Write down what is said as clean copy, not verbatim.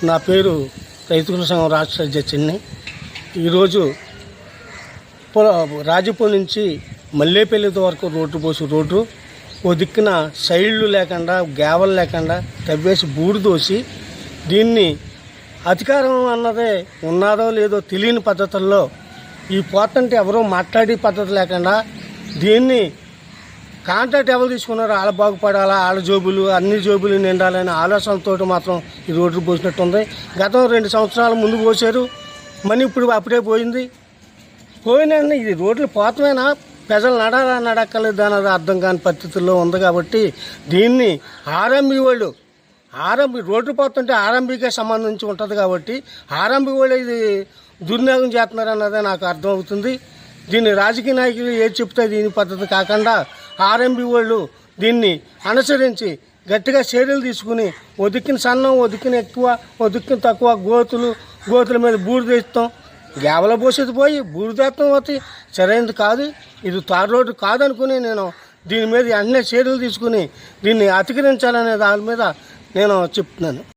నా పేరు రైతు సంఘం రాష్ట్ర అధ్యక్షుడిని. ఈరోజు రాజపూర్ నుంచి మల్లేపల్లి వరకు రోడ్డు ఓ దిక్కున సైడ్లు లేకుండా గ్యావలు లేకుండా తవ్వేసి బూడిదోసి దీన్ని అధికారం అన్నదే ఉన్నదో లేదో తెలియని పద్ధతుల్లో ఈ పోతంటే ఎవరో మాట్లాడే పద్ధతి లేకుండా దీన్ని కాంట్రాక్ట్ ఎవరు తీసుకున్నారో వాళ్ళ బాగుపడాలా, వాళ్ళ జోబులు అన్ని జోబులు నిండాలనే ఆలోచనతో మాత్రం ఈ రోడ్లు పోసినట్టుంది. గతం 2 సంవత్సరాల ముందు పోసారు, మనీ ఇప్పుడు అప్పుడే పోయినా ఇది రోడ్లు పోతమైనా ప్రజలు నడక్కలేదు అన్నది అర్థం కాని పరిస్థితుల్లో ఉంది. కాబట్టి దీన్ని ఆర్ఎంబీ వాళ్ళు రోడ్డు పోతుంటే ఆర్ఎంబీకే సంబంధించి ఉంటుంది. కాబట్టి ఆర్ఎంబీ వాళ్ళు ఇది దుర్వినియోగం చేస్తున్నారు అన్నదే నాకు అర్థమవుతుంది. దీన్ని రాజకీయ నాయకులు ఏది చెప్తే దీని పద్ధతి కాకుండా ఆర్ఎంబీ వాళ్ళు దీన్ని అనుసరించి గట్టిగా చర్యలు తీసుకుని ఓ దిక్కున సన్నం, ఓ దిక్కున ఎక్కువ, ఓ దిక్కున తక్కువ గోతుల మీద బూడిద ఇస్తాం, గ్యావల పోసేది పోయి బూడిదేత్తం అవుతాయి. సరైనది కాదు, ఇది తార్ రోడ్డు కాదనుకుని నేను దీని మీద అన్ని చర్యలు తీసుకుని దీన్ని అతిక్రమించాలనే దాని మీద నేను చెప్తున్నాను.